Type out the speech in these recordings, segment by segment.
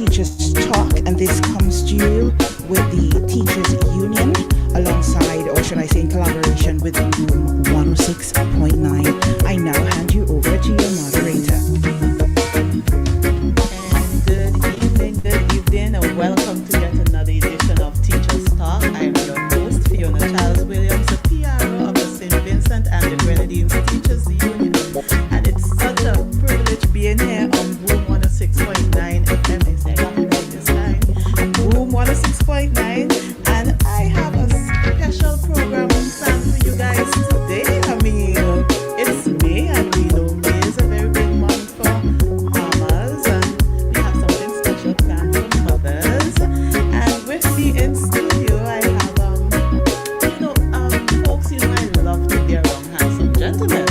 Teachers Talk, and this comes to you with the Teachers Union alongside, or should I say in collaboration with Room 106.9. I now hand you over to your moderator. And good evening, and welcome to yet another edition of Teachers Talk. I am your host, Fiona Charles Williams, the PRO of the St. Vincent and the Grenadines Teachers Union. And it's such a privilege being here on Room 106.9 FM. Is exactly right this time. Room 106.9, and I have a special program planned for you guys today. I mean, it's May, and we know May is a very big month for mamas, and we have something special planned for mothers. And with me in studio, I have folks, I love to be around handsome gentlemen.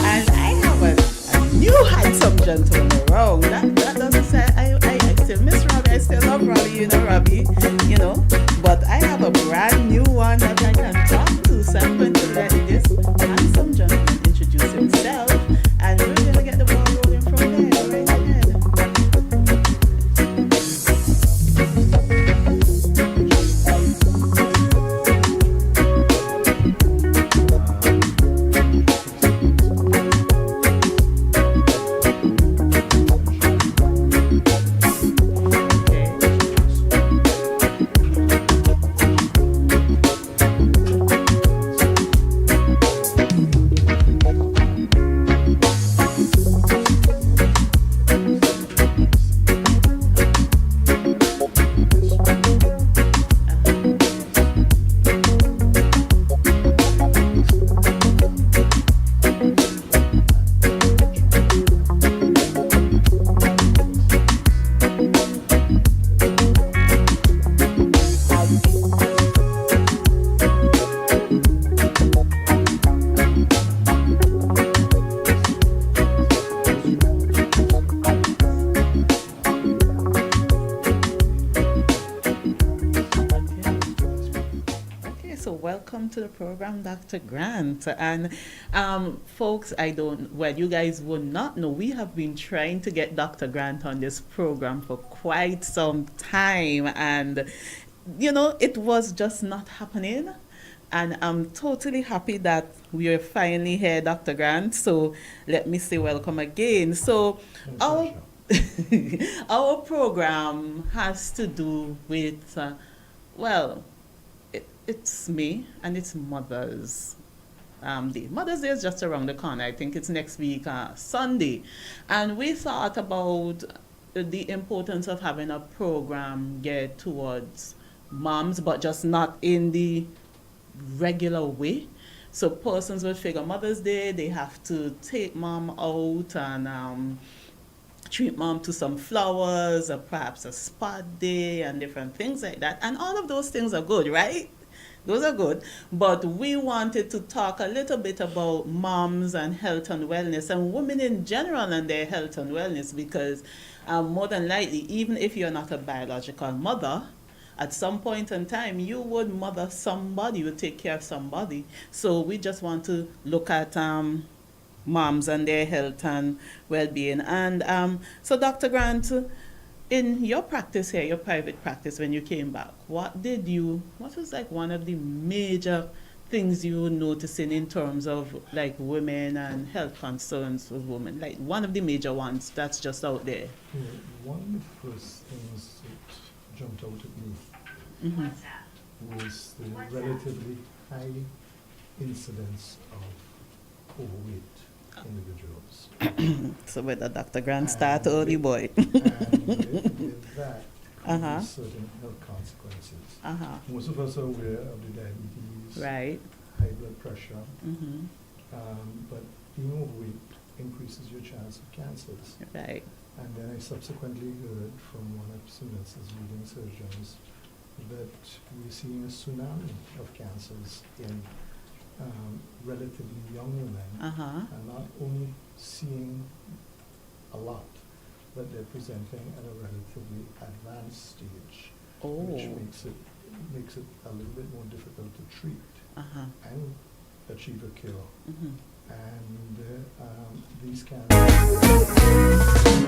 And I have a new handsome gentleman around. That doesn't say I still miss Robbie, I still love Robbie, Robbie, but I have a brand new one that I can talk to. So I'm going to let this handsome gentleman introduce himself, and we're going to get the ball rolling from there. Right ahead. To the program, Dr. Grant. And folks, you guys would not know, we have been trying to get Dr. Grant on this program for quite some time, and it was just not happening. And I'm totally happy that we are finally here, Dr. Grant. So let me say welcome again. So our program has to do with it's May, and it's Mother's Day. Mother's Day is just around the corner. I think it's next week, Sunday. And we thought about the importance of having a program geared towards moms, but just not in the regular way. So persons would figure Mother's Day, they have to take mom out and treat mom to some flowers, or perhaps a spa day and different things like that. And all of those things are good, right? Those are good, but we wanted to talk a little bit about moms and health and wellness, and women in general and their health and wellness, because more than likely, even if you're not a biological mother, at some point in time, you would mother somebody, you would take care of somebody. So we just want to look at moms and their health and well-being. And so Dr. Grant, in your practice here, your private practice, when you came back, what was like one of the major things you were noticing in terms of like women and health concerns with women? Like one of the major ones that's just out there. Yeah, one of the first things that jumped out at me was the relatively high incidence of overweight individuals. So whether Dr. Grant start early, boy. And with that comes certain health consequences. Most of us are aware of the diabetes, right, high blood pressure, but being overweight increases your chance of cancers. Right. And then I subsequently heard from one of Siemens's leading surgeons that we're seeing a tsunami of cancers in relatively young women, and not only seeing a lot, but they're presenting at a relatively advanced stage, which makes it a little bit more difficult to treat and achieve a cure. And these cancers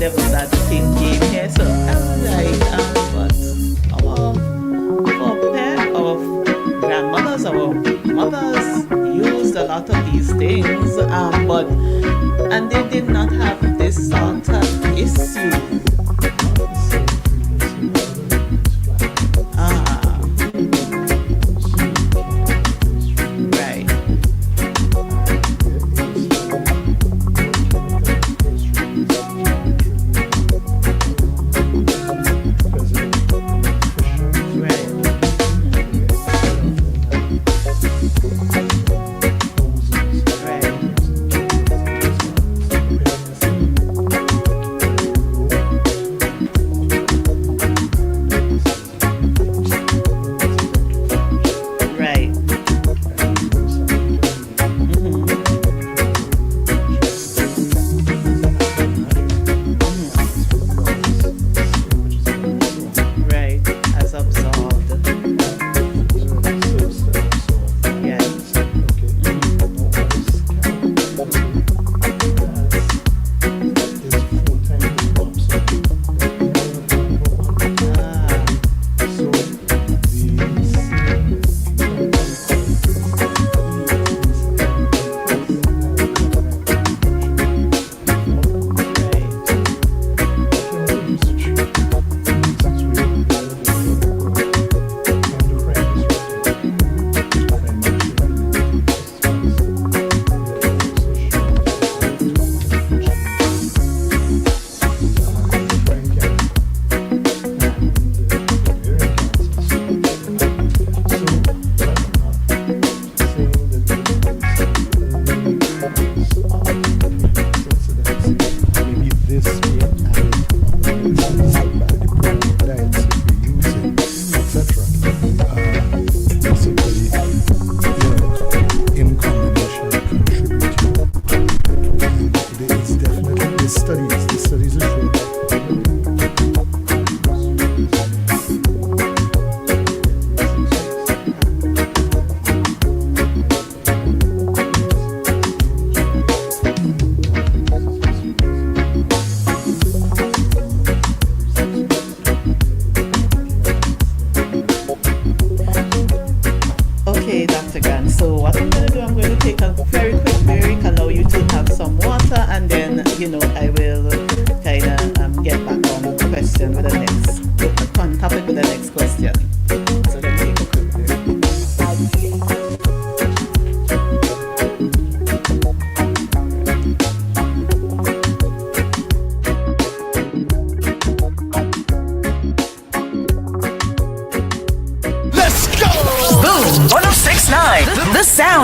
devil's advocate game here. So I was like, but our grandmothers, our mothers used a lot of these things, and they did not have this sort of issue.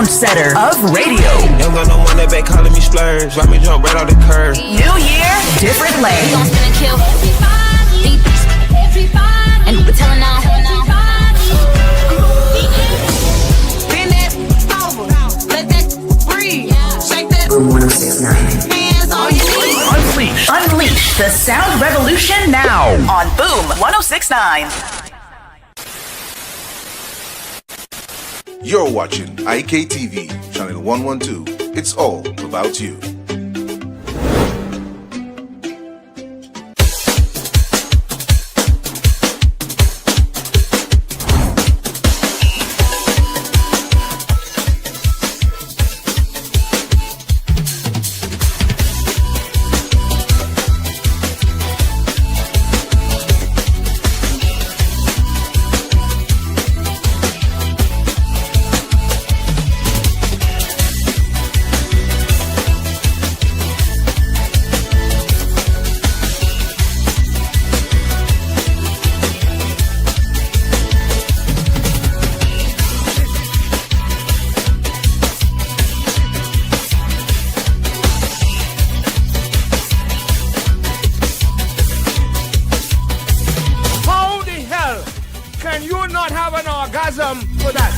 Setter of radio. Young got no money back calling me splurge. Why me jump right off the curb? New year, different lane. And we're telling all. Bend that over, let that breathe. Shake that. Boom 1069. Hands on your knees. Unleash the sound revolution now on Boom 1069. You're watching IKTV, channel 112. It's all about you. For that.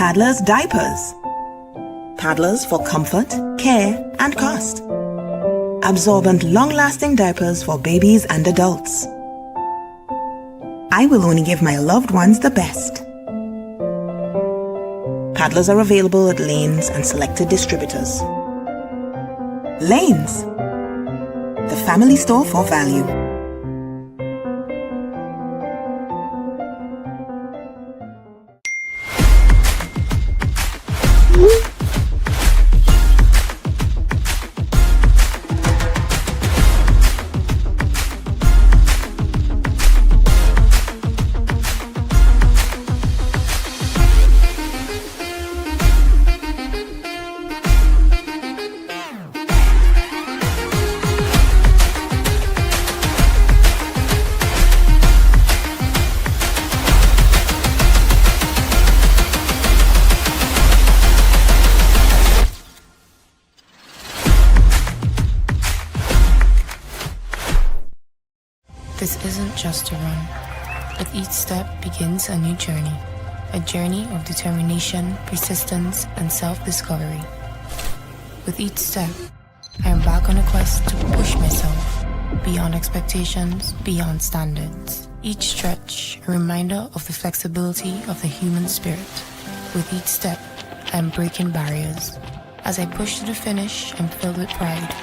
Paddler's Diapers. Paddlers for comfort, care, and cost. Absorbent, long-lasting diapers for babies and adults. I will only give my loved ones the best. Paddlers are available at Lanes and selected distributors. Lanes, the family store for value. This isn't just a run. With each step begins a new journey. A journey of determination, persistence, and self-discovery. With each step, I embark on a quest to push myself beyond expectations, beyond standards. Each stretch, a reminder of the flexibility of the human spirit. With each step, I am breaking barriers. As I push to the finish, I'm filled with pride.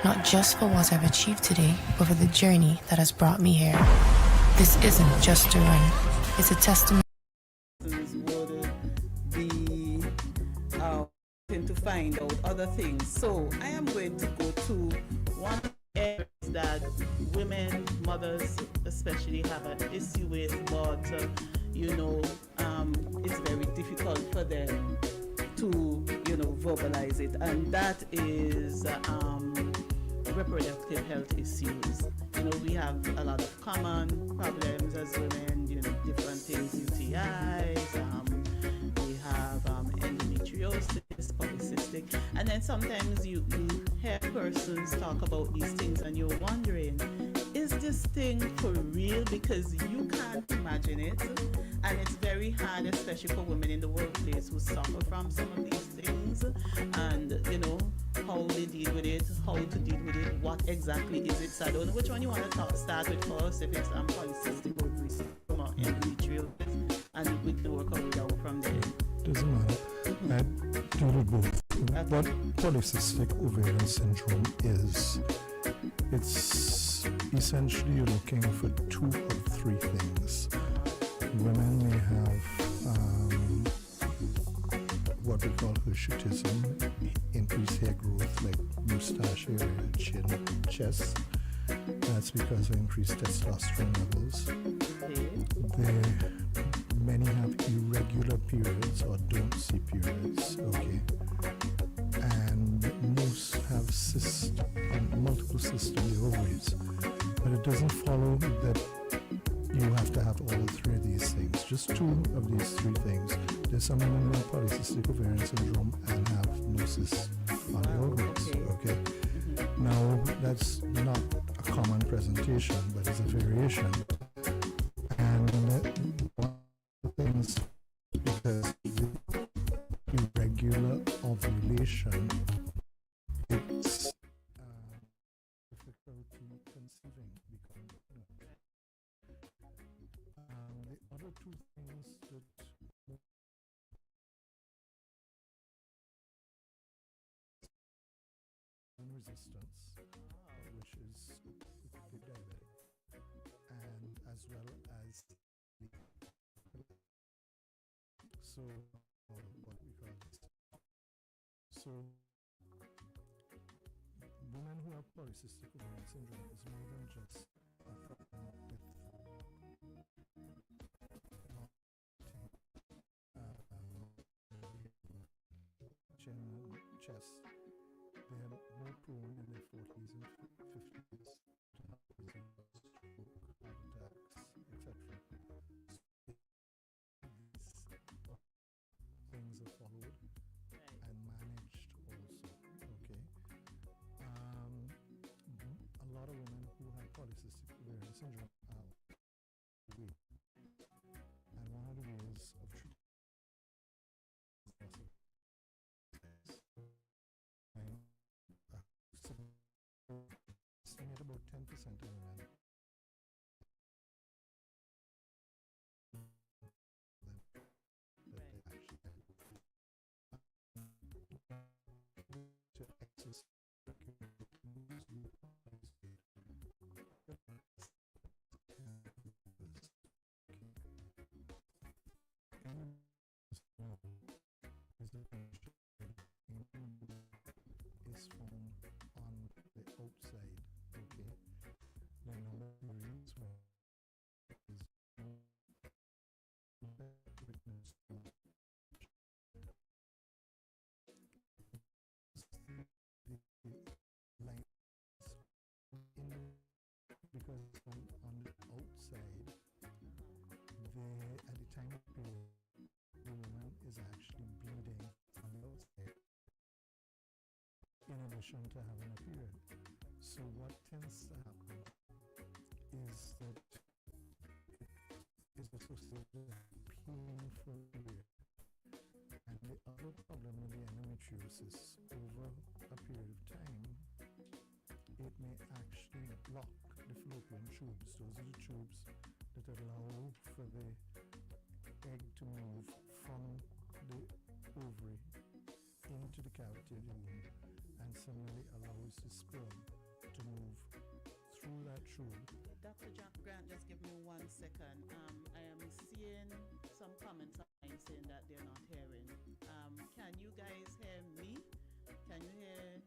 Not just for what I've achieved today, but for the journey that has brought me here. This isn't just a run. It's a testament. Would be to find out other things. So I am going to go to one area that women, mothers especially, have an issue with, but it's very difficult for them to verbalize it, and that is reproductive health issues. We have a lot of common problems as women, different things, UTIs, we have endometriosis, polycystic, and then sometimes you hear persons talk about these things and you're wondering, is this thing for real? Because you can't imagine it, and it's very hard, especially for women in the workplace who suffer from some of these things, and how they deal with it, how to deal with it, what exactly is it. So I don't know which one you want to start with first, if it's polycystic ovary syndrome or endometriosis, and we can work our way down from there. Doesn't matter. I deal with both. What polycystic ovarian syndrome is, it's essentially you're looking for 2 of 3 things. Women may have what we call hirsutism, increased hair growth like mustache area, chin, chest. That's because of increased testosterone levels. Many have irregular periods or don't see periods, okay? And most have cysts, multiple cysts in the ovaries. But it doesn't follow that you have to have all 3 of these things. Just 2 of these 3 things. There's some women who have polycystic ovarian syndrome and have no cysts on the ovaries, okay? Now, that's not a common presentation, but it's a variation. And one of the things, because irregular ovulation, it's difficulty conceiving. The other 2 things that resistance, which is the diabetic, and as well as what we call this. So women who have polycystic ovarian syndrome is more than just a problem with chin and chest. They are more prone in their 40s and 50s to have disease, stroke, heart attacks, etc. These things are followed and managed also, okay? A lot of women who have polycystic ovarian syndrome are weak. And one of the ways of treatment 10% of women that they actually to access is found on the outside. Okay, the number of reasons why is witness to the lines in because on the outside, at the time of period, the woman is actually bleeding on the outside in addition to having a period. So what tends to happen is that it is associated with a painful period. And the other problem with the endometriosis, over a period of time, it may actually block the fallopian tubes. Those are the tubes that allow for the egg to move from the ovary into the cavity of the womb, and similarly allows the sperm to move through that tube. Dr. Grant, just give me 1 second. I am seeing some comments online saying that they're not hearing. Can you guys hear me? Can you hear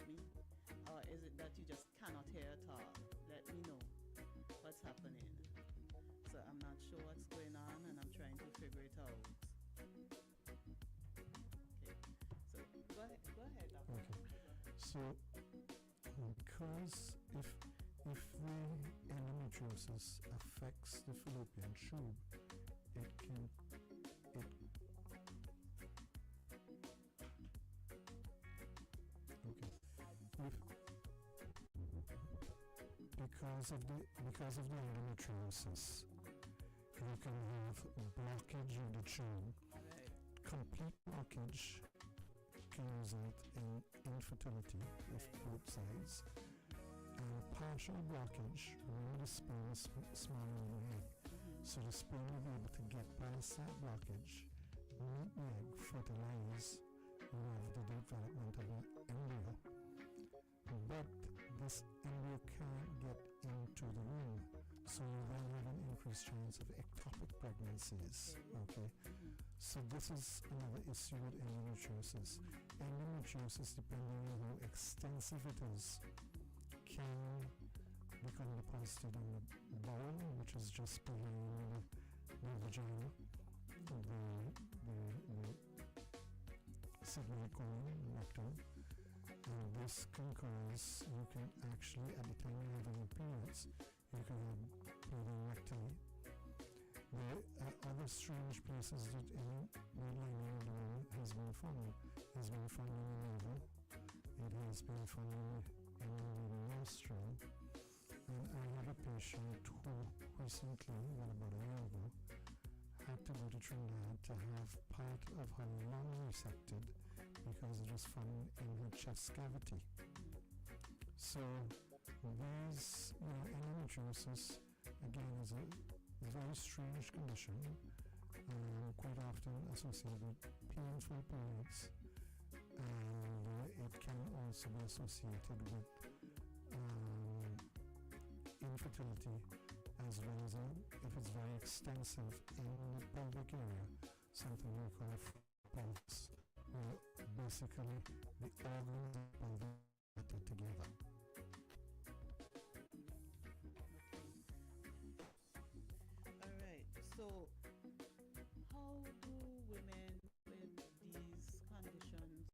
me? Or is it that you just cannot hear at all? Let me know what's happening. So I'm not sure what's going on, and I'm trying to figure it out. Okay, so go ahead, Doctor. Okay, so because if the endometriosis affects the fallopian tube, it can because of the endometriosis, you can have blockage of the tube. Right. Complete blockage can result in infertility of both sides. And partial blockage, remember the sperm is smaller than the egg. So the sperm will be able to get past that blockage, meet the egg, fertilize, you have the development of an embryo. But this embryo can't get into the womb, so you then have an increased chance of ectopic pregnancies. Okay, so this is another issue with endometriosis. Endometriosis, depending on how extensive it is, can become deposited on the bowel, which is just behind the vagina, the sigmoid colon, rectum. And this can cause, you can actually, at the time you're having your periods, you can have bleeding rectally. There are other strange places that any lining of the womb has been found. It has been found in the navel, it has been found in the nostril. And I had a patient who recently, about a year ago, had to go to Trinidad to have part of her lung resected because it was found in her chest cavity. So these, endometriosis, again, is a very strange condition, quite often associated with painful periods, and it can also be associated with infertility, as well as if it's very extensive in the pelvic area, something we call pelvis, where basically the organs of the pelvis are together. All right. So, how do women with these conditions?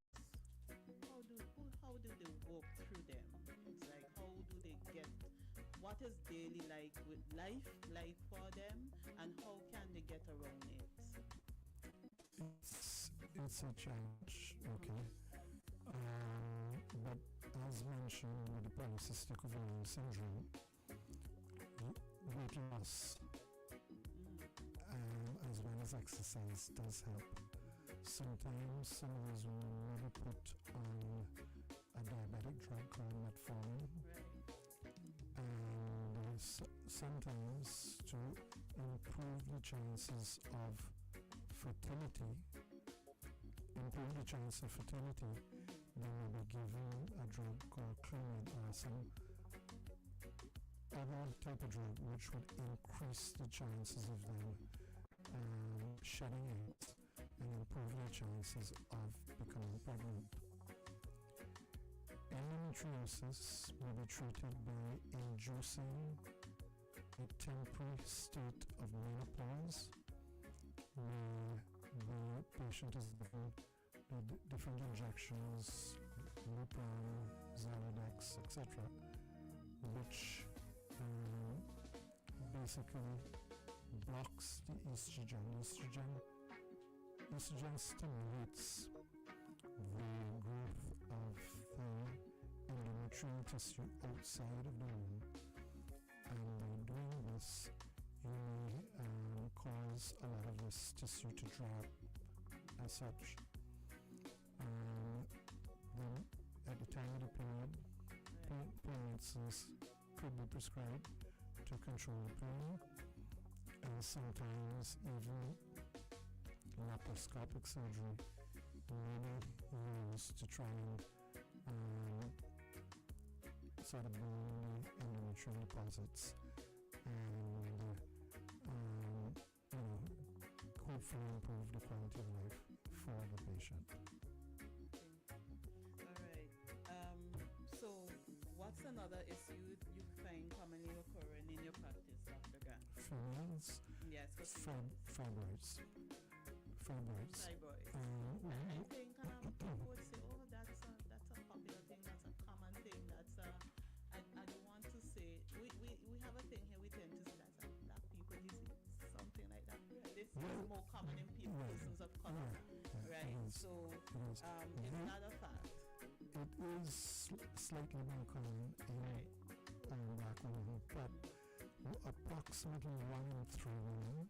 How do they walk through them? It's like, how do they get? What is daily life like for them, and how can they get around it? It's a challenge, okay. But as mentioned with the polycystic ovarian syndrome, weight loss as well as exercise does help. Sometimes some of those women will be put on a diabetic drug called metformin. Right. sometimes to improve the chances of fertility, they may be given a drug called clonid or some other type of drug which would increase the chances of them shedding eggs and improve their chances of becoming pregnant. Endometriosis may be treated by inducing a temporary state of menopause where the patient is given different injections, Lupron, Zyrodex, etc., which basically blocks the estrogen. Estrogen stimulates the growth of the endometrial tissue outside of the womb, and by doing this, you may cause a lot of this tissue to drop as such. Then, at the time of the period, pregnancies could be prescribed to control the pain, and sometimes even laparoscopic surgery may be used to try and sort of bring the endometrial deposits and hopefully improve the quality of life for the patient. So what's another issue you find commonly occurring in your practice, Dr. Grant? Females? Yes, fibroids. I think people would say, oh, that's a popular thing, that's a common thing, I don't want to say, we have a thing here, we tend to say that's a black people disease, something like that. This is more common in persons of color, right? So, is that a fact? It is slightly more common in black women, but approximately 1 in 3 women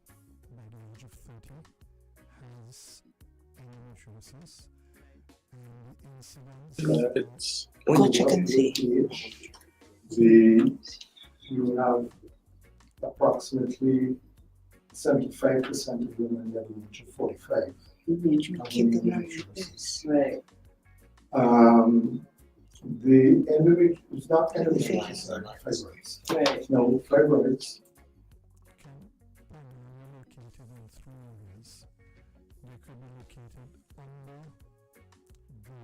by the age of 30 has endometriosis, and the incidence What you can see. You have approximately 75% of women that are age of 45. Keep the numbers. Right. The endometrial is not endometriosis, fibroids. Right. No, fibroids. can primarily located in 3 areas. They could be located under the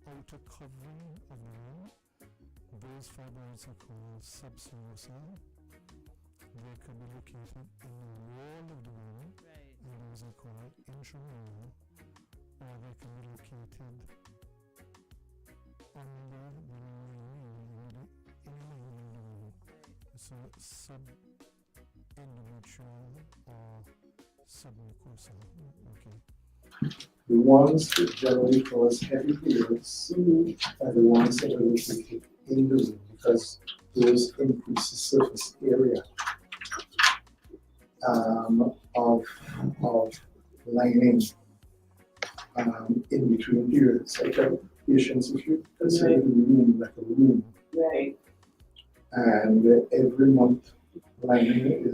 outer covering of the womb. Those fibroids are called subserosal. They could be located in the wall of the womb, and those are called intramural, or they can be located under the lining, the inner lining of the womb. So sub-endometrial or submucosal. Okay. The ones that generally cause heavy periods are the ones that are located in the womb because those increase the surface area of lining in between periods. I tell patients, if you consider the womb like a room, and every month lining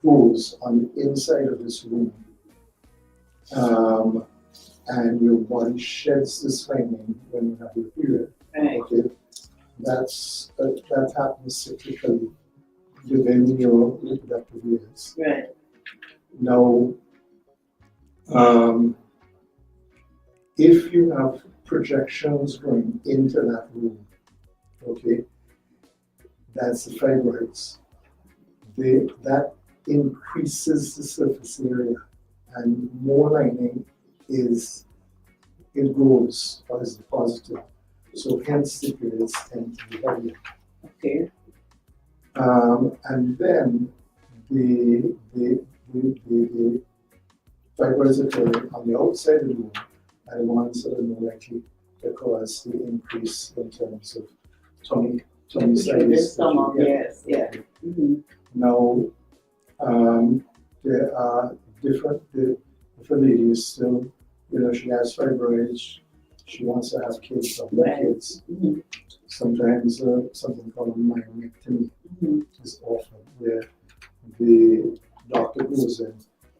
grows on the inside of this room, and your body sheds this lining when you have your period. Okay, that happens cyclically within your reproductive years. Right. Now, if you have projections going into that room, okay, that's the fibroids. That increases the surface area, and more lining it grows or is deposited. So hence the periods tend to be heavier. Okay. And then the fibroids occurring on the outside of the womb are the ones that are more likely to cause the increase in terms of tummy size. Stomach, yes, yeah. Mm-hmm. Now, there are different ladies still, she has fibroids, she wants to have kids or more kids. Sometimes something called a myomectomy is offered, where the doctor goes in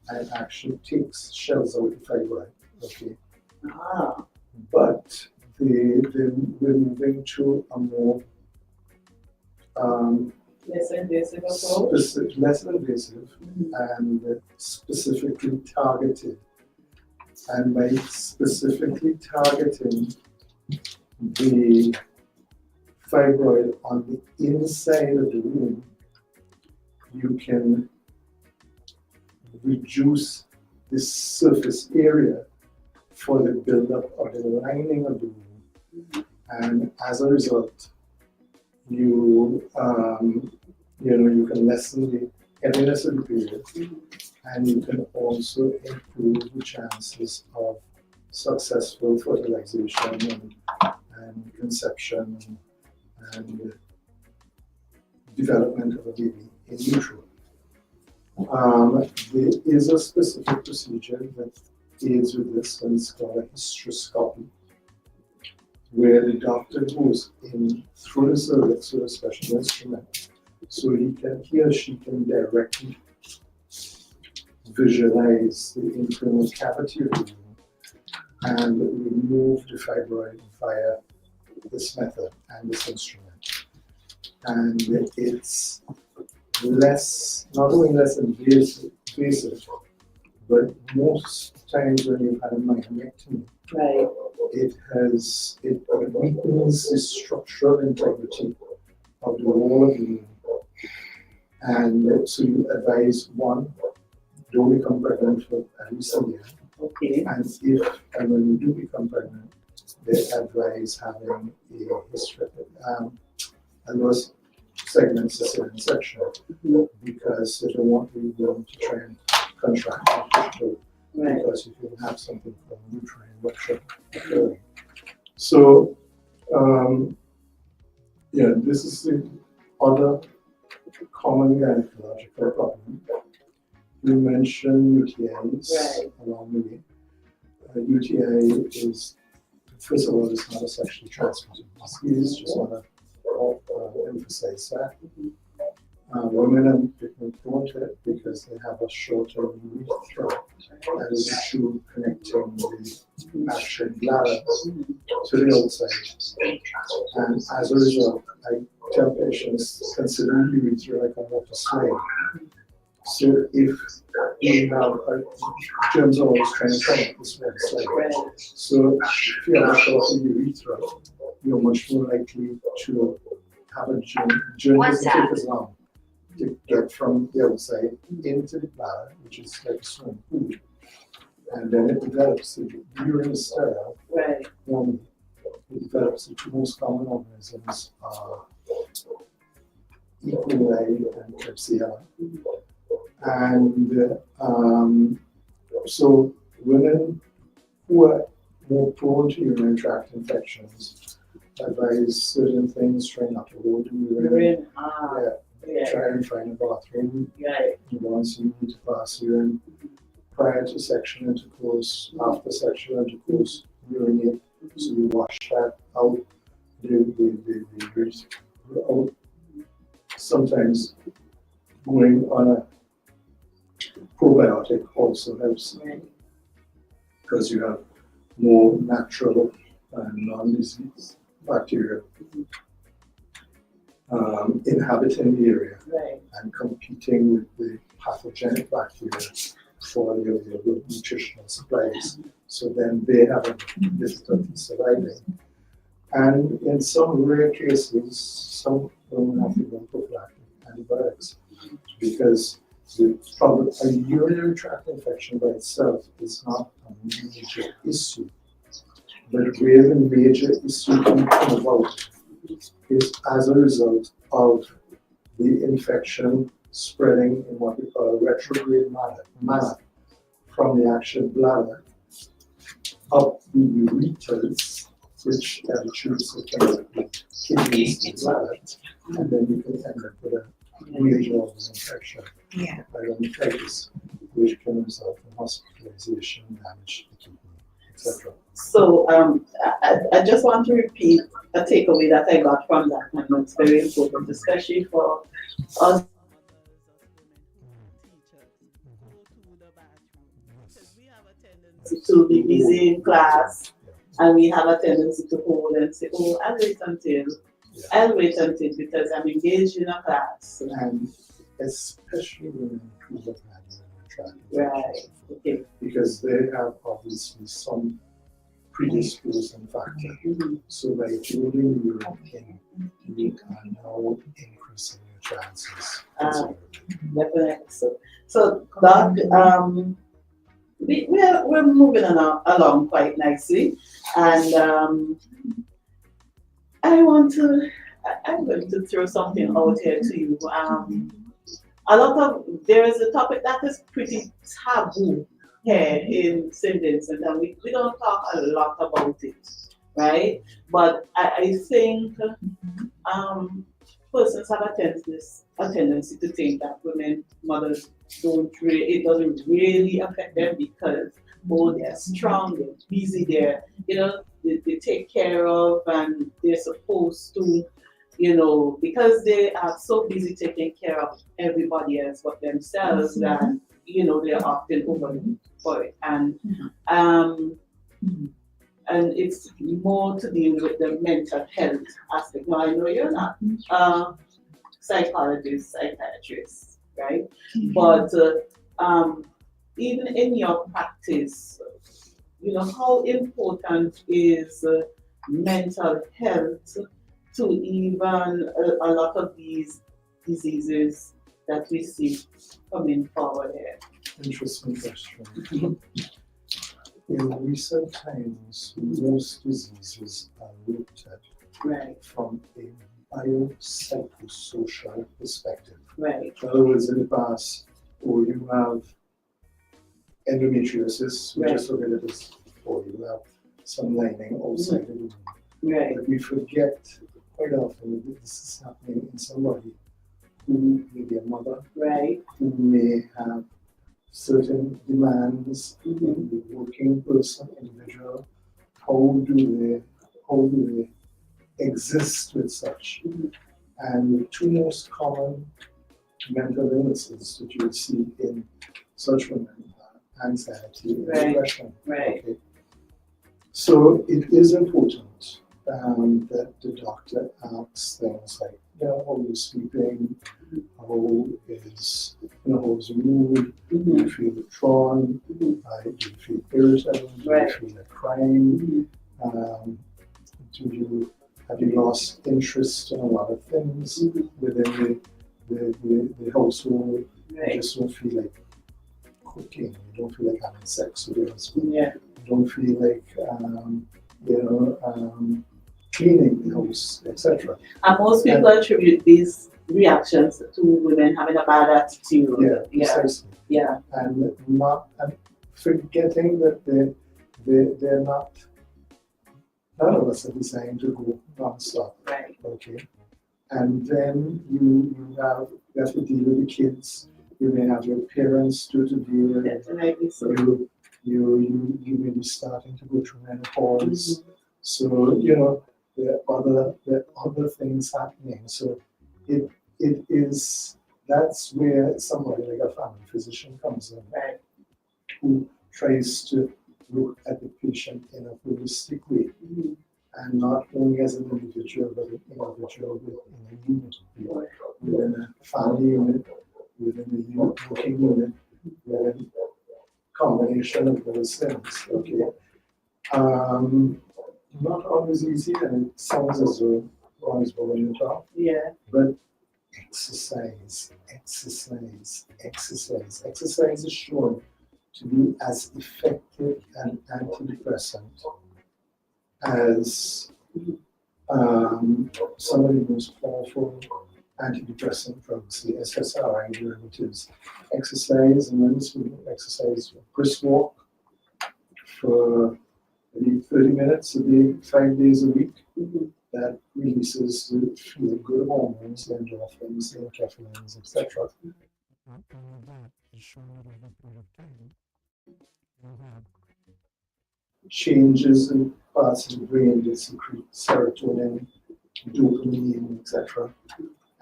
and actually takes shells out the fibroid. Okay. But we're moving to a more less invasive and specifically targeted. And by specifically targeting the fibroid on the inside of the womb, you can reduce the surface area for the buildup of the lining of the womb. And as a result, you can lessen the heaviness of the period, and you can also improve the chances of successful fertilization and conception and development of a baby in utero. There is a specific procedure that aids with this, and it's called a hysteroscopy, where the doctor goes in through the cervix with a special instrument, so he or she can directly visualize the internal cavity of the womb and remove the fibroid via this method and this instrument. And it's not only less invasive, but most times when you've had a myomectomy, it weakens the structural integrity of the wall of the womb. And so you advise, one, don't become pregnant for at least a year. Okay. And when you do become pregnant, they advise having a lower segment cesarean section, because they don't want you to try and contract and push through, because you can have something called uterine rupture occurring. So, this is the other common gynecological problem. We mentioned UTIs along the way. UTI is, first of all, it's not a sexually transmitted disease. Just want to emphasize that. Women are prone to it because they have a shorter urethra, that is the tube connecting the actual bladder to the outside. And as a result, I tell patients, consider the urethra like a water slide. So if you have germs are always trying to come up this water slide. So if you have a shorter urethra, you're much more likely to have a germ doesn't take as long to get from the outside into the bladder, which is like a swimming pool. And then it develops, the urine is sterile. Normally, it develops. The two most common organisms are E. coli and Klebsiella. And so women who are more prone to urinary tract infections advise certain things, try not to hold the urine. Try and find a bathroom. Once you need to pass urine prior to sexual intercourse, after sexual intercourse, urinate. So you wash that out. Out. Sometimes going on a probiotic also helps, because you have more natural and non-disease bacteria inhabiting the area and competing with the pathogenic bacteria for the available nutritional supplies. So then they have a difficulty surviving. And in some rare cases, some women have to go on prophylactic antibiotics, because a urinary tract infection by itself is not a major issue. But where the major issue can come about is as a result of the infection spreading in what we call a retrograde manner from the actual bladder up the ureters, which are the tubes that connect the kidneys to the bladder, and then you can end up with a major organ infection, pyelonephritis, which can result in hospitalization, damage to the kidney, etc. So I just want to repeat a takeaway that I got from that, and it's very important, especially for us to be busy in class, and we have a tendency to hold and say, "Oh, I'll wait until because I'm engaged in a class." And especially women who have had urinary tract Right. infections, Okay. because they have obviously some predisposing factor. So by including urine in, you are now increasing your chances considerably. Definitely. So Doc, we're moving along quite nicely, and I'm going to throw something out here to you. There is a topic that is pretty taboo here in St. Vincent, and we don't talk a lot about it, right? But I think persons have a tendency to think that mothers it doesn't really affect them because they're strong, they're busy, they take care of, and they're supposed to, because they are so busy taking care of everybody else but themselves that, they're often overlooked for it. And it's more to deal with the mental health aspect. Now, I know you're not a psychologist, psychiatrist, right? But even in your practice, how important is mental health to even a lot of these diseases that we see coming forward here? Interesting question. In recent times, most diseases are looked at from a biopsychosocial perspective. Right. In other words, in the past, you have endometriosis, we just look at it as, or you have some lining outside the womb. Right. But we forget quite often that this is happening in somebody who may be a mother, right, who may have certain demands in the working person, individual. How do they exist with such? And the two most common mental illnesses that you would see in such women are anxiety and depression. Right. Okay. So it is important that the doctor asks things like, how are you sleeping? How is how's your mood? Do you feel withdrawn? Do you feel irritable? Do you feel like crying? Have you lost interest in a lot of things within the household? You just don't feel like cooking. You don't feel like having sex with your husband. You don't feel like cleaning the house, etc. And most people attribute these reactions to women having a bad attitude. Precisely. And forgetting that they're not. None of us are designed to go non-stop. Right. Okay. And then you have to deal with the kids. You may have your parents to deal with. Definitely so. You may be starting to go through menopause. So there are other things happening. So it is, that's where somebody like a family physician comes in, who tries to look at the patient in a holistic way, and not only as an individual, but an individual within a unit, within a family unit, within a working unit, within a combination of those things. Okay. Not always easy, and it sounds as though one is going to talk. But exercise is shown to be as effective an antidepressant as some of the most powerful antidepressant drugs, the SSRI derivatives. Exercise, and then exercise, brisk walk for maybe 30 minutes a day, 5 days a week. That releases the feel-good hormones, the endorphins, the enkephalins, etc. Not only that, is shown that over a period of time, you have changes in parts of the brain that secrete serotonin, dopamine, etc.,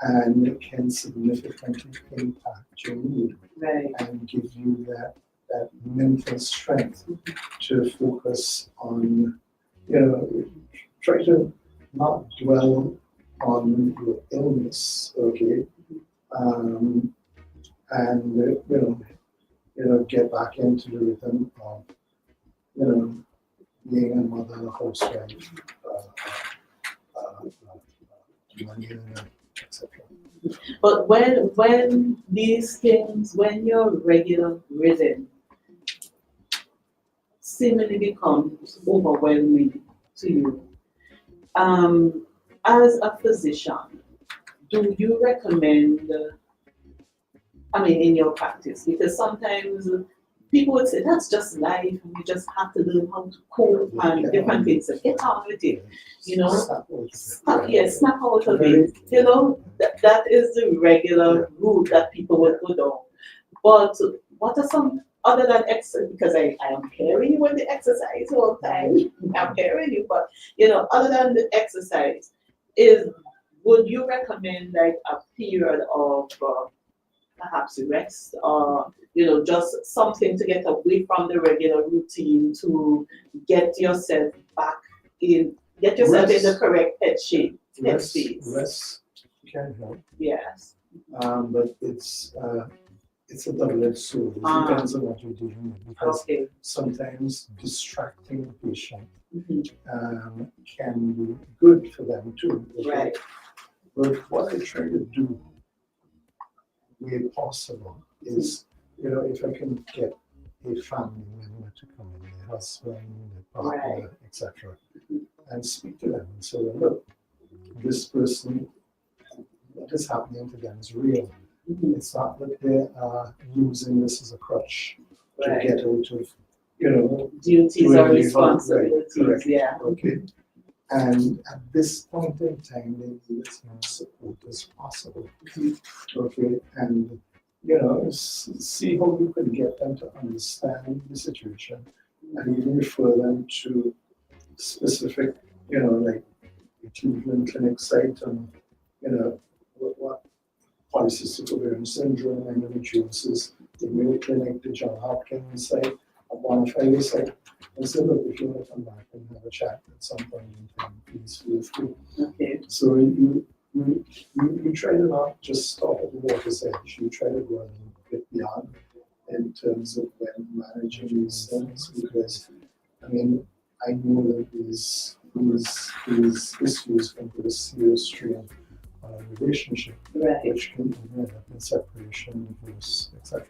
and it can significantly impact your mood and give you that mental strength to focus on, try to not dwell on your illness, okay, and get back into the rhythm of being a mother, a housewife, money, etc. But when these things, when your regular rhythm seemingly becomes overwhelming to you, as a physician, do you recommend, in your practice, because sometimes people would say that's just life, you just have to learn how to cope and different things, so get on with it, snap out of it, that is the regular route that people would go down. But what are some, other than exercise, because I am hearing you with the exercise all the time, I'm hearing you, but other than the exercise, would you recommend like a period of perhaps rest, or just something to get away from the regular routine to get yourself back in, get yourself in the correct head space? Rest can help. Yes. But it's a double-edged sword. It depends on what you're dealing with, because sometimes distracting the patient can be good for them too. Okay? Right. But what I try to do, where possible, is if I can get a family member to come in, their husband, their partner, etc., and speak to them and say, well, look, this person, what is happening to them is real. It's not that they are using this as a crutch to get out of, duties or responsibilities. Yeah. Okay. And at this point in time, they need as much support as possible. Okay. And see how you can get them to understand the situation, and even refer them to specific, like the Cleveland Clinic site and what polycystic ovarian syndrome, endometriosis, the Mayo Clinic, the John Hopkins site, a Bonafide site. And say, look, if you want to come back and have a chat at some point in time, please feel free. Okay. So you try to not just stop at the water's edge. You try to go a little bit beyond in terms of when managing these things, because I know that these issues can put a serious strain on a relationship, which can end up in separation, divorce, etc.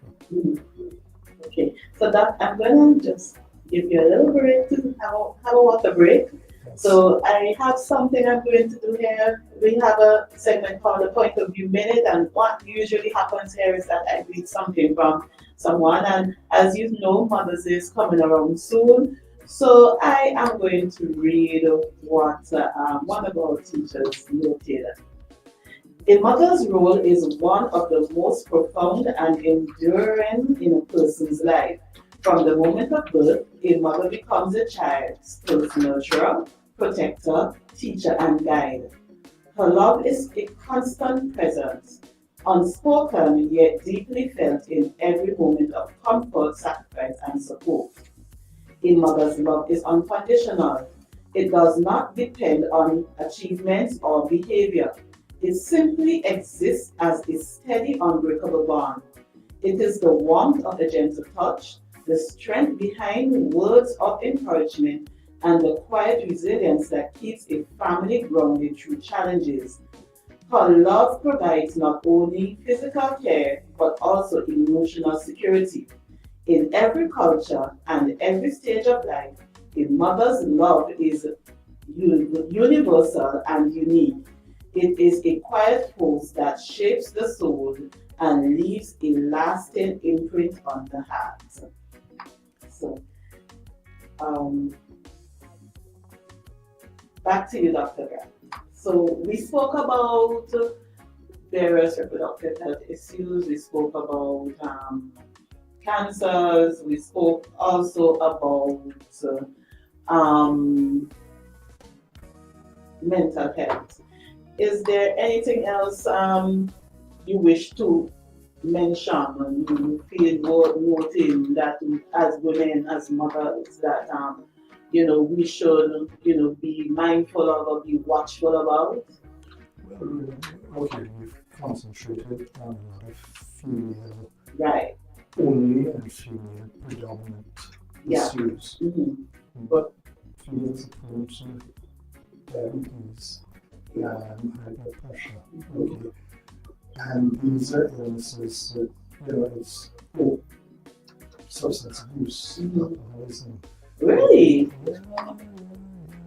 Okay, so that I'm going to just give you a little break to have a water break. Yes. So I have something I'm going to do here. We have a segment called the Point of View Minute, and what usually happens here is that I read something from someone, and as you know, Mother's Day is coming around soon. So I am going to read what one of our teachers noted. A mother's role is one of the most profound and enduring in a person's life. From the moment of birth, a mother becomes a child's first nurturer, protector, teacher, and guide. Her love is a constant presence, unspoken yet deeply felt in every moment of comfort, sacrifice, and support. A mother's love is unconditional. It does not depend on achievements or behavior. It simply exists as a steady, unbreakable bond. It is the warmth of a gentle touch, the strength behind words of encouragement, and the quiet resilience that keeps a family grounded through challenges. Her love provides not only physical care, but also emotional security. In every culture and every stage of life, a mother's love is universal and unique. It is a quiet force that shapes the soul and leaves a lasting imprint on the heart. So, back to you, Dr. Grant. So we spoke about various reproductive health issues. We spoke about cancers. We spoke also about mental health. Is there anything else you wish to mention and you feel noting that as women, as mothers, that we should be mindful of or be watchful about? Well, okay, we've concentrated on a lot of female Right. only and female predominant issues. But females are prone to diabetes and high blood pressure. Okay. And these are illnesses that, it's substance abuse, alcoholism. Really?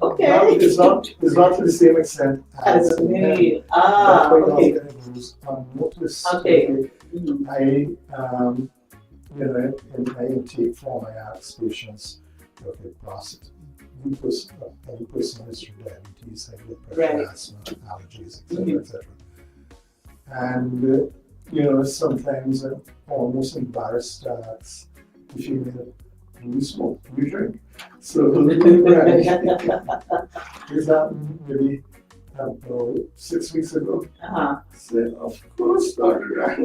Okay. Now, it's not to the same extent as me. Okay. Okay. I, in my intake form, I ask patients, okay, prostate, lupus, any personal history of diabetes, high blood pressure, asthma, allergies, etc. And, sometimes I'm almost embarrassed to ask the female, do you smoke? Do you drink? So, is that maybe about 6 weeks ago? I said, of course, Dr.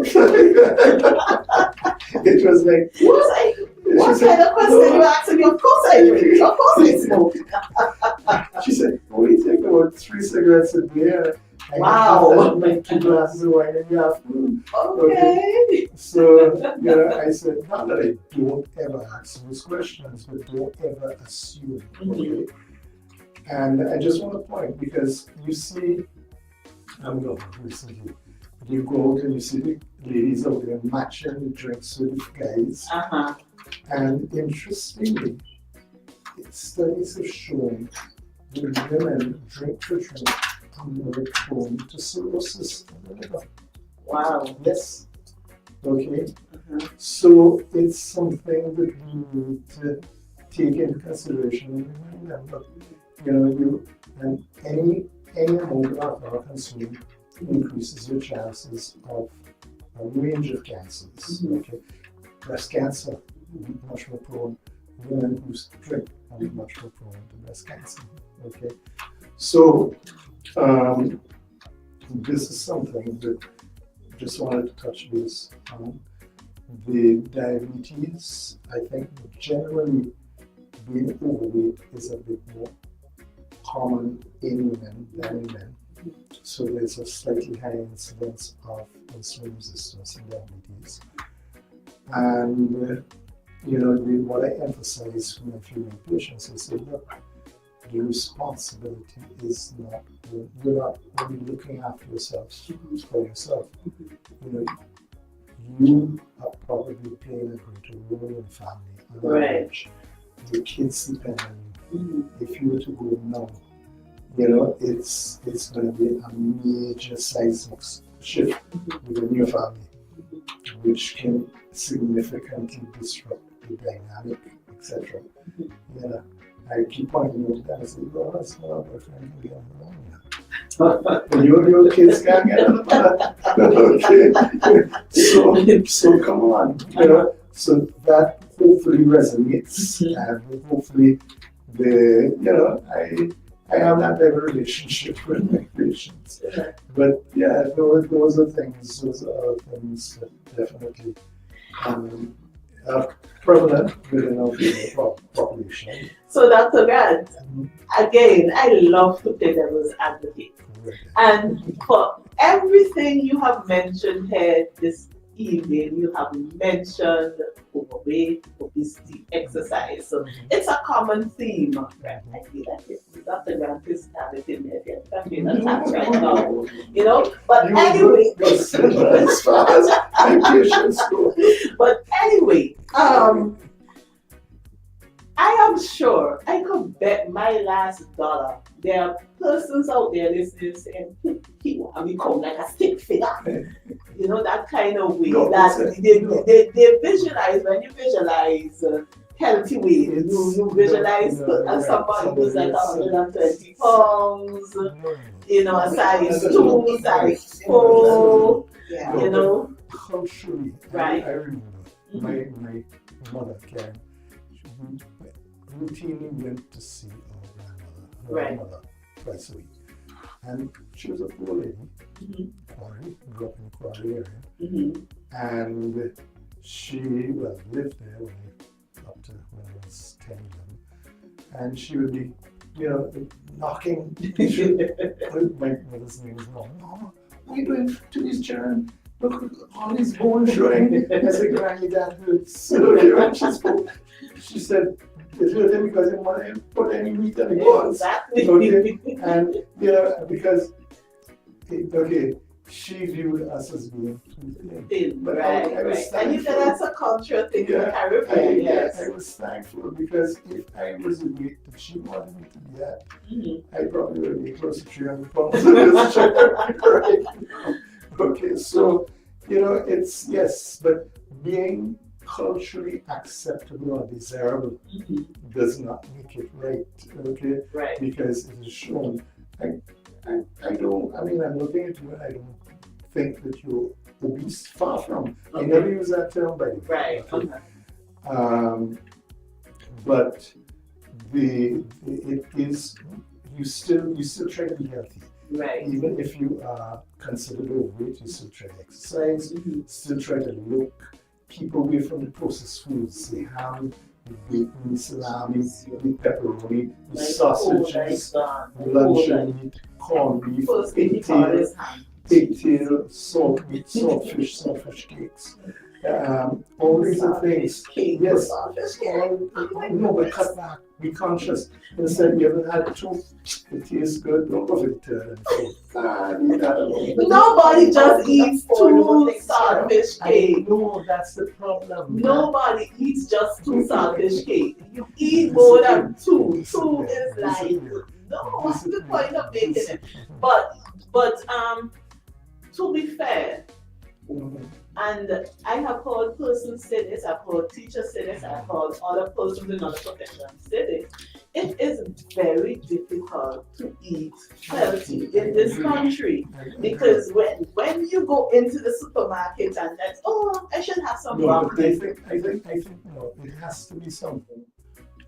It was like, what kind of question you asking me? Of course I drink. Of course I smoke. She said, we take about 3 cigarettes a day. Wow. Like 2 glasses of wine in the afternoon. Okay. So, I said, not that I don't ever ask those questions, but don't ever assume. Okay. And I just want to point, because you see, recently, you go out and you see the ladies out there matching the drinks with the guys. And interestingly, studies have shown that women drink to drink are more prone to cirrhosis in the liver. Wow. Yes. Okay. So it's something that we need to take into consideration and remember. And any amount of alcohol consumed increases your chances of a range of cancers. Okay. Breast cancer, much more prone. Women who drink are much more prone to breast cancer. Okay. So this is something that I just wanted to touch base on. The diabetes, I think generally being overweight is a bit more common in women than in men. So there's a slightly higher incidence of insulin resistance in diabetes. And what I emphasize with my female patients is that look, the responsibility is not, you're not only looking after yourselves for yourself. You are probably playing a greater role in family. Right. The kids depend on you. If you were to go now, it's going to be a major seismic shift within your family, which can significantly disrupt the dynamic, etc. I keep pointing out to them, I say, well, that's not our boyfriend can get on the line now. And your kids can't get on the line. Okay. So come on. So that hopefully resonates, and hopefully I have that type of relationship with my patients. But yeah, those are things that definitely are prevalent within our female population. So Dr. Grant, again, I love to play devil's advocate. And for everything you have mentioned here this evening, you have mentioned overweight, obesity, exercise. So it's a common theme. Right? I feel like Dr. Grant is targeting me again. I'm being attacked right now. But anyway. As far as my patients go. But anyway, I am sure I could bet my last dollar there are persons out there listening saying, he want to become like a stick figure. That kind of way. They visualize, when you visualize healthy weight, you visualize somebody who's like 120 pounds, a size 2, size 4, Culturally, right. I remember my mother, Karen, routinely went to see our grandmother, her Right. mother, twice a week. And she was a poor lady, Quarry, grew up in the Quarry area. And she lived there up to when I was 10, 11. And she would be, knocking. My mother's name is Mom. Mama, what are you doing to these children? Look, all these bones showing. I said, Granny, that hurts. So, she said, it hurt him because he didn't want to put any meat on the bones. Exactly. Okay? And, because, she viewed us as being too thin. But I was And that's a cultural thing in the Caribbean, yes. I was thankful because if I was the weight that she wanted me to be at, I probably would be close to 300 pounds in this chair right now. Okay, so, it's, yes, but being culturally acceptable or desirable does not make it right, okay? Right. Because it is shown. I'm looking at you and I don't think that you're obese, far from. I never use that term by the way. Right. Okay? But it is, you still try to be healthy. Right. Even if you are considered overweight, you still try to exercise, still try to look, keep away from the processed foods, the ham, the bacon, the salami, the pepperoni, the sausages, the luncheon meat, corned beef, pigtail, salt meat, saltfish cakes. All these are things. Yes. No, but cut back. Be conscious. Instead, you haven't had two. It tastes good. Don't go for the third and fourth. Nobody just eats two saltfish cake. No, that's the problem. Nobody eats just two saltfish cake. You eat more than two. Two is like, no, what's the point of making it? But to be fair, and I have heard persons say this, I've heard teachers say this, I've heard other persons in other professions say this. It is very difficult to eat healthy in this country because when you go into the supermarket and that's, I should have some broccoli. I think no, it has to be something.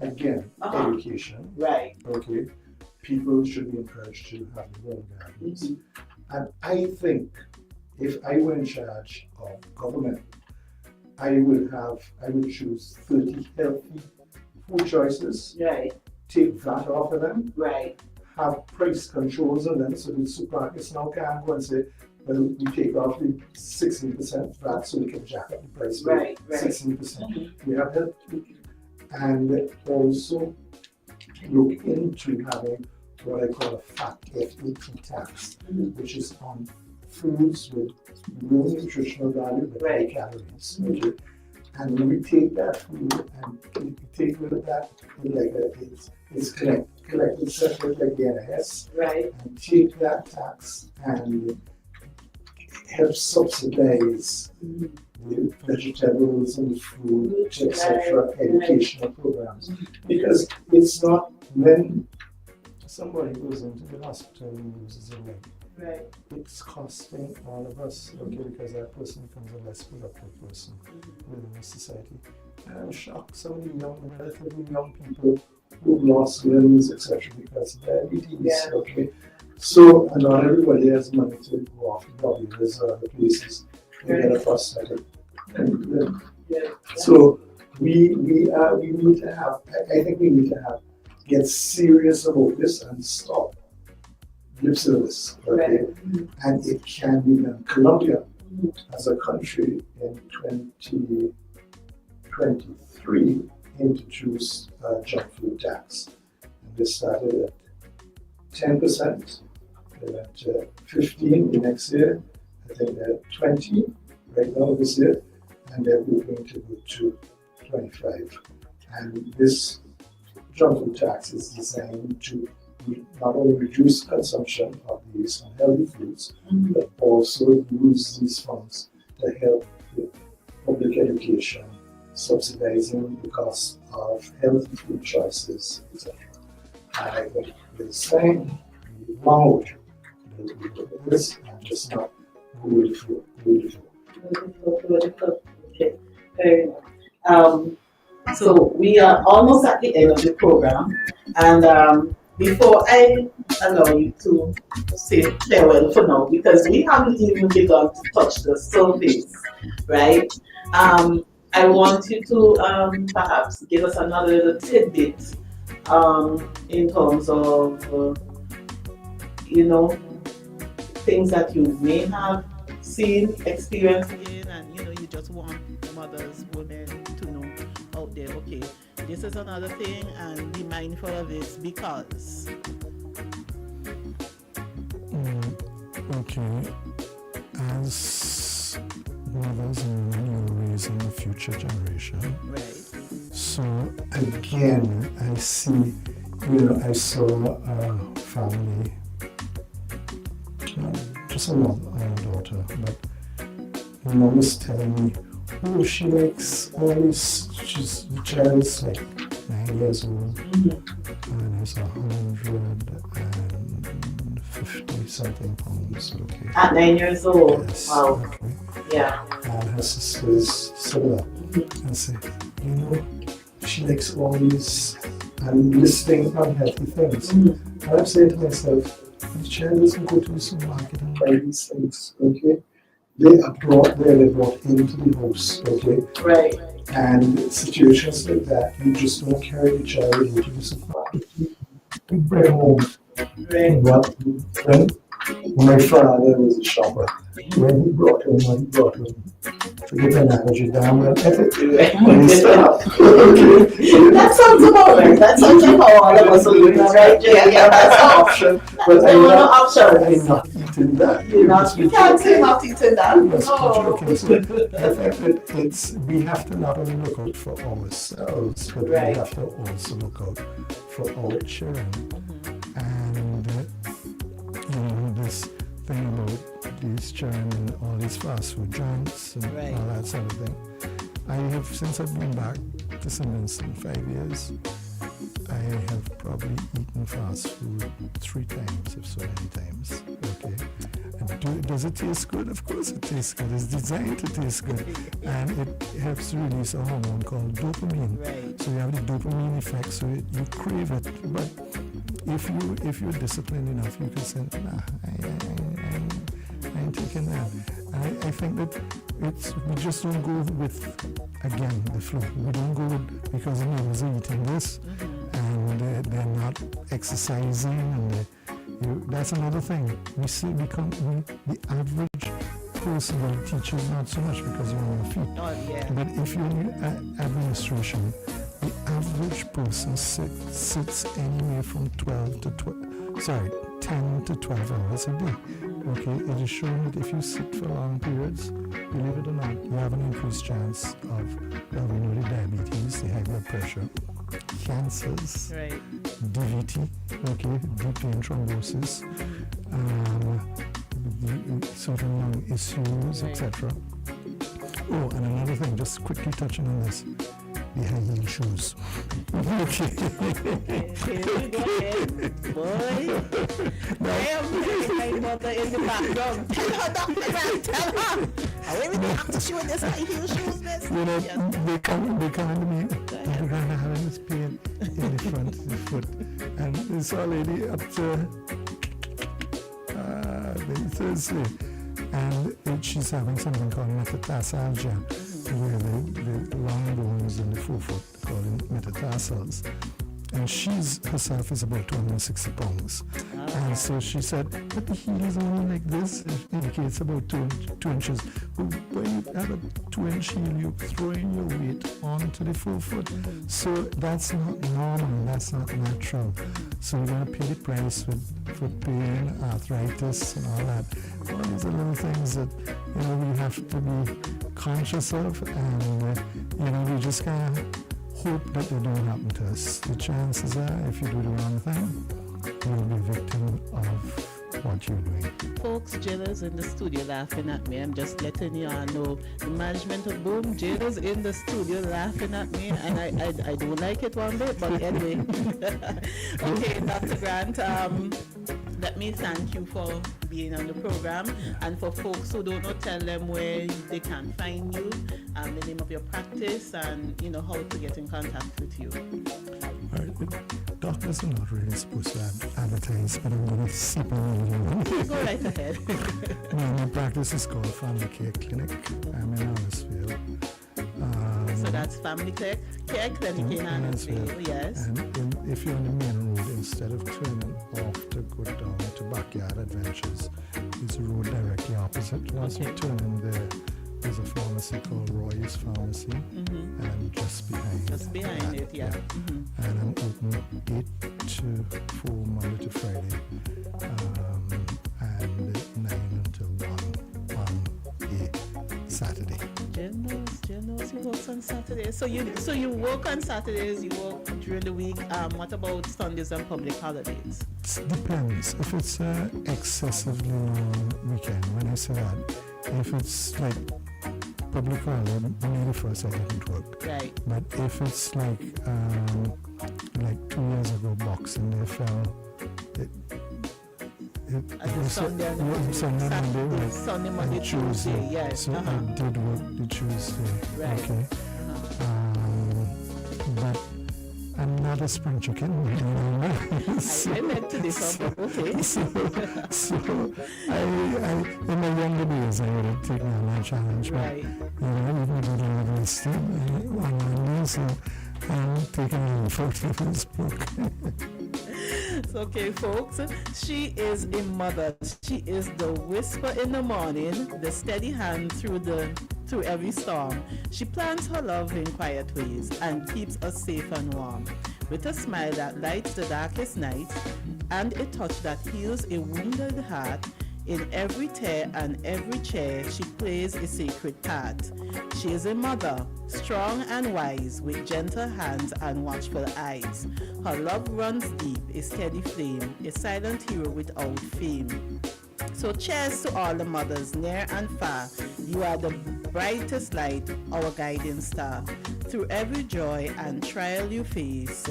Again, education. Right. Okay. People should be encouraged to have their own gardens. And I think if I were in charge of government, I would choose 30 healthy food choices. Right. Take VAT off of them. Right. Have price controls on them so the supermarkets now can't go and say, well, we take off the 16% VAT so we can jack up the price by 16%. We have help. And also look into having what I call a fat FAT tax, which is on foods with low nutritional value but high calories. Okay? And when we take that food and we take rid of that, it's collected separate like the NIS, and take that tax and help subsidize the vegetables and the fruit, etc., educational programs. Because it's not when somebody goes into the hospital and loses a leg, it's costing all of us, because that person becomes a less productive person within the society. And I'm shocked some of the relatively young people who've lost limbs, etc., because of diabetes. So, and not everybody has money to go off and probably there's other places to get a prosthetic. So we need to have, I think we need to get serious about this and stop lip service. And it can be done. Colombia, as a country in 2023, introduced a junk food tax. And this started at 10%, they went to 15 the next year, I think they're 20 right now this year, and they're hoping to go to 25. And this junk food tax is designed to not only reduce consumption of these unhealthy foods, but also use these funds to help with public education, subsidizing the cost of healthy food choices, etc. And I think it's time we long this and just not go with the flow. Okay, fair enough. So we are almost at the end of the program, and before I allow you to say farewell for now, because we haven't even begun to touch the surface, right? I want you to perhaps give us another little tidbit in terms of, things that you may have seen, experienced in, and you just want mothers, women to know out there, okay, this is another thing, and be mindful of this because. Okay, as mothers and women, you're raising the future generation. Right. So again, I see, I saw a family, just a daughter, but my mom was telling me, oh, she likes all this, the child is like 9 years old, and it's 150 something pounds, okay. At 9 years old? Yes. Wow. Okay. Yeah. And her sister's similar. And say, she likes all these and listing unhealthy things. And I'm saying to myself, the child doesn't go to the supermarket and buy these things, okay? They are brought into the house, okay? Right. And situations like that, you just don't carry the child into the supermarket. You bring home. Right. But when my father was a shopper, when he brought home, forget the analogy, damn well, That sounds about right. That sounds like how all of us are doing, right? Yeah, that's an option. But I'm not eating that. You can't say not eating that. That's joking. So I think that we have to not only look out for ourselves, but we have to also look out for our children. And this thing about these children and all these fast food joints and all that sort of thing. I have, since I've been back to St. Vincent 5 years, I have probably eaten fast food 3 times, if so many times. Okay. And does it taste good? Of course it tastes good. It's designed to taste good. And it helps to release a hormone called dopamine. Right. So you have the dopamine effect, so you crave it. But if you're disciplined enough, you can say, nah, I ain't taking that. I think that we just don't go with, again, the flow. We don't go with, because the neighbors are eating this, and they're not exercising, and that's another thing. We see the average person, well, teachers not so much because you're on your feet. Oh, yeah. But if you're in administration, the average person sits anywhere from 10 to 12 hours a day. Okay, it is shown that if you sit for long periods, believe it or not, you have an increased chance of having diabetes, the high blood pressure, cancers, DVT, okay, deep vein thrombosis, certain lung issues, etc. Oh, and another thing, just quickly touching on this. The high heel shoes. Okay. Here we go again. Boy. I am my mother in the background. Tell her, Dr. Grant, tell her. How we have to show this high heel shoes, miss? They come to me, Dr. Grant, I'm having this pain in the front of the foot. And this lady up to Thursday. And she's having something called metatarsalgia, where the long bones in the forefoot called metatarsals. And she's herself is about 260 pounds. And so she said, but the heel is only like this. It indicates about 2 inches. But when you have a 2-inch heel, you're throwing your weight onto the forefoot. So that's not normal, that's not natural. So you're going to pay the price with foot pain, arthritis, and all that. All these are little things that we have to be conscious of, and we just kind of hope that they don't happen to us. The chances are, if you do the wrong thing, you'll be a victim of what you're doing. Folks, Jada's in the studio laughing at me. I'm just letting you all know the management of Boom. Jada's in the studio laughing at me, and I don't like it one bit, but anyway. Okay, Dr. Grant, let me thank you for being on the program. And for folks who don't know, tell them where they can find you, the name of your practice, and how to get in contact with you. All right. Doctors are not really supposed to advertise, but I'm going to slip in. Go right ahead. My practice is called Family Care Clinic. I'm in Harrisville. So that's Family Care Clinic in Harrisville, yes. And if you're on the main road, instead of turning off to go down to Backyard Adventures, there's a road directly opposite. Once you turn in there, there's a pharmacy called Roy's Pharmacy, and just behind it, yeah. And I'm open 8 to 4 Monday to Friday, and 9 until 1 on a Saturday. Jill knows he works on Saturdays. So you work on Saturdays, you work during the week. What about Sundays and public holidays? It depends. If it's excessively long weekend, when I say that, if it's like public holiday, May the 1st I didn't work. Right. But if it's like 2 years ago, Boxing Day fell, it was Sunday, Monday, Tuesday, yes. So I did work the Tuesday. Right. Okay. But I'm not a spring chicken. I meant to this one, but okay. So I in my younger days I would have taken on that challenge, right. But even though I would have still on my knees and taking on photo of this book. So, okay, folks, she is a mother. She is the whisper in the morning, the steady hand through every storm. She plans her love in quiet ways and keeps us safe and warm. With a smile that lights the darkest night and a touch that heals a wounded heart, in every tear and every chair, she plays a sacred part. She is a mother, strong and wise, with gentle hands and watchful eyes. Her love runs deep, a steady flame, a silent hero without fame. So cheers to all the mothers near and far. You are the brightest light, our guiding star. Through every joy and trial you face,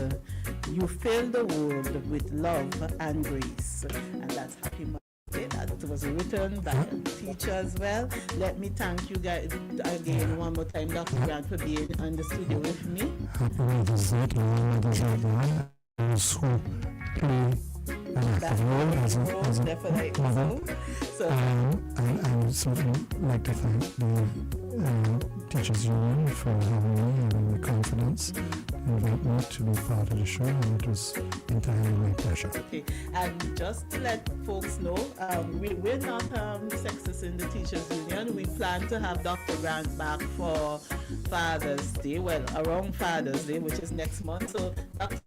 you fill the world with love and grace. And that's Happy Mother's Day. That was written by a teacher as well. Let me thank you guys again one more time, Dr. Grant, for being on the studio with me. Happy Mother's Day to all mothers out there. Those who play an active role as a mother. So, I would certainly like to thank the Teachers Union for having me, having the confidence to invite me to be part of the show, and it was entirely my pleasure. Okay, and just to let folks know, we're not sexist in the Teachers Union. We plan to have Dr. Grant back for Father's Day, around Father's Day, which is next month. So, Dr.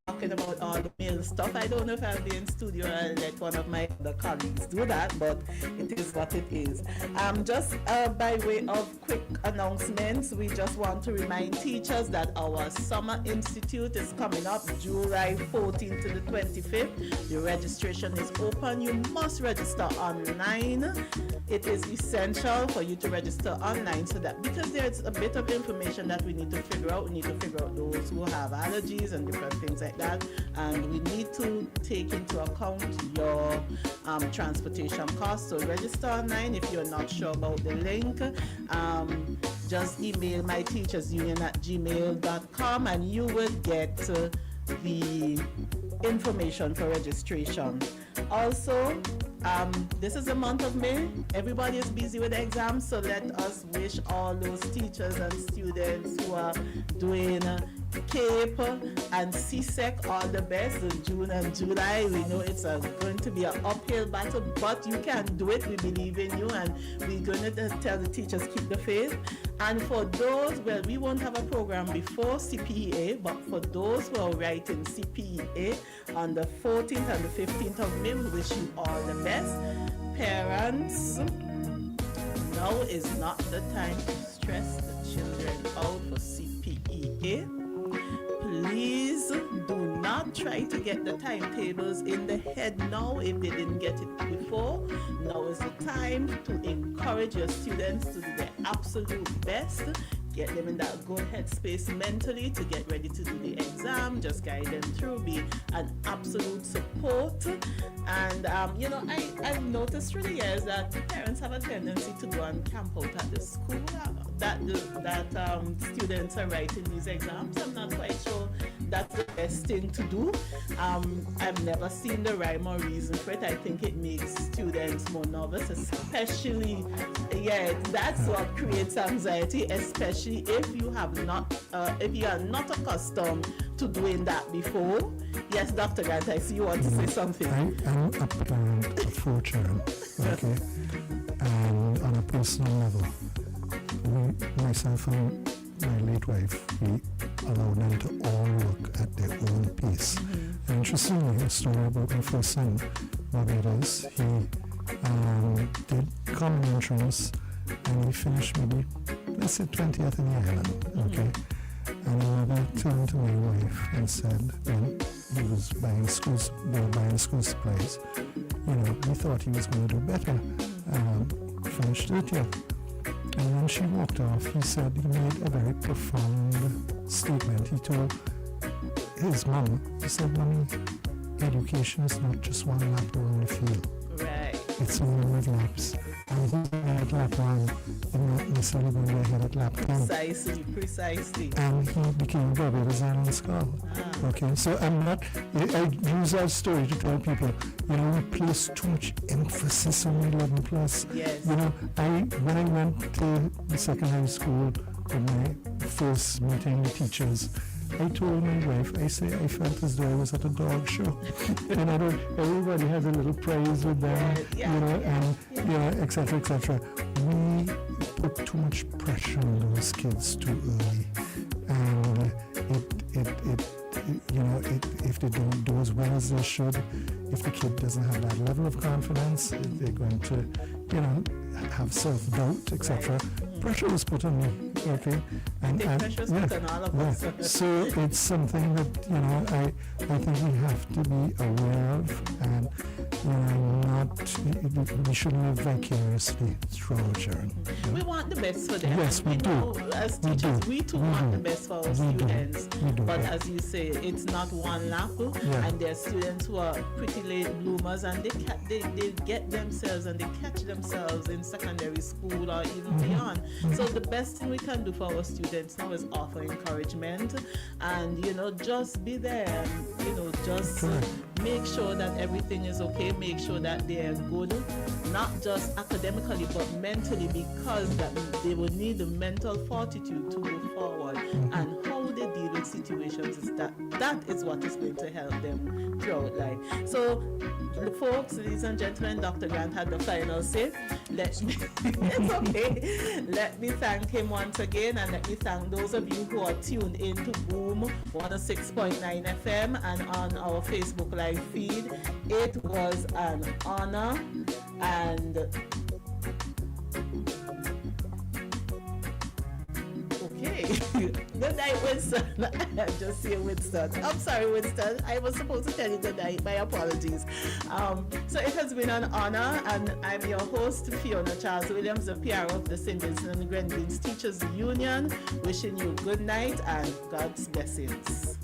talking about all the male stuff. I don't know if I'll be in studio and let one of my other colleagues do that, but it is what it is. Just by way of quick announcements, we just want to remind teachers that our Summer Institute is coming up July 14th to the 25th. The registration is open. You must register online. It is essential for you to register online so that, because there's a bit of information that we need to figure out. We need to figure out those who have allergies and different things like that, and we need to take into account your transportation costs. So register online. If you're not sure about the link, just email myteachersunion@gmail.com and you will get the information for registration. Also, this is the month of May. Everybody is busy with exams, so let us wish all those teachers and students who are doing CAPE and CSEC all the best in June and July. We know it's going to be an uphill battle, but you can do it. We believe in you, and we're going to tell the teachers keep the faith. And for those, well, we won't have a program before CPEA, but for those who are writing CPEA on the 14th and the 15th of May, we wish you all the best. Parents, now is not the time to stress the children out for CPEA. Please do not try to get the timetables in the head now if they didn't get it before. Now is the time to encourage your students to do their absolute best. get them in that good headspace mentally to get ready to do the exam, just guide them through, be an absolute support. And I've noticed through the years that parents have a tendency to go and camp out at the school that students are writing these exams. I'm not quite sure that's the best thing to do. I've never seen the rhyme or reason for it. I think it makes students more nervous, especially, that's what creates anxiety, especially if you are not accustomed to doing that before. Yes, Dr. Grant, I see you want to say something. I'm a parent of 4 children, okay? And on a personal level, myself and my late wife, we allow them to all work at their own pace. And interestingly, a story about my first son, Barbados, he did common entrance and he finished maybe, let's say 20th in the island, okay? And my mother turned to my wife and said, when he was buying school supplies, we thought he was going to do better, finish 30th. And when she walked off, he said he made a very profound statement. He told his mom, he said, "Mommy, education is not just one lap around the field. Right. It's a number of laps. And who's at lap 1 and not necessarily going to be ahead at lap 10. Precisely. And he became Barbados Island Scholar. Okay, so I use that story to tell people, we place too much emphasis on 11 plus. Yes. When I went to the secondary school with my first meeting with teachers, I told my wife, I felt as though I was at a dog show. Everybody has a little prize with them, et cetera, et cetera. We put too much pressure on those kids too early. And if they don't do as well as they should, if the kid doesn't have that level of confidence, they're going to, have self-doubt, etc. Pressure was put on me, okay? And pressure was put on all of us. So it's something that, I think we have to be aware of, and, we shouldn't live vicariously through our children. We want the best for them. Yes, we do. As teachers, we too want the best for our students. But as you say, it's not one lap, and there are students who are pretty late bloomers, and they get themselves and they catch themselves in secondary school or even beyond. So the best thing we can do for our students now is offer encouragement, and just be there, and just make sure that everything is okay, make sure that they are good, not just academically but mentally, because that they will need the mental fortitude to move forward. And how they deal with situations is that is what is going to help them throughout life. So folks, ladies and gentlemen, Dr. Grant had the final say. It's okay. Let me thank him once again, and let me thank those of you who are tuned in to Boom 106.9 FM and on our Facebook Live feed. It was an honor, and okay. Good night, Winston. I'm just saying Winston. I'm sorry, Winston. I was supposed to tell you good night. My apologies. So it has been an honor, and I'm your host, Fiona Charles Williams, the PR of the St. Vincent and Grenadines Teachers Union, wishing you good night and God's blessings.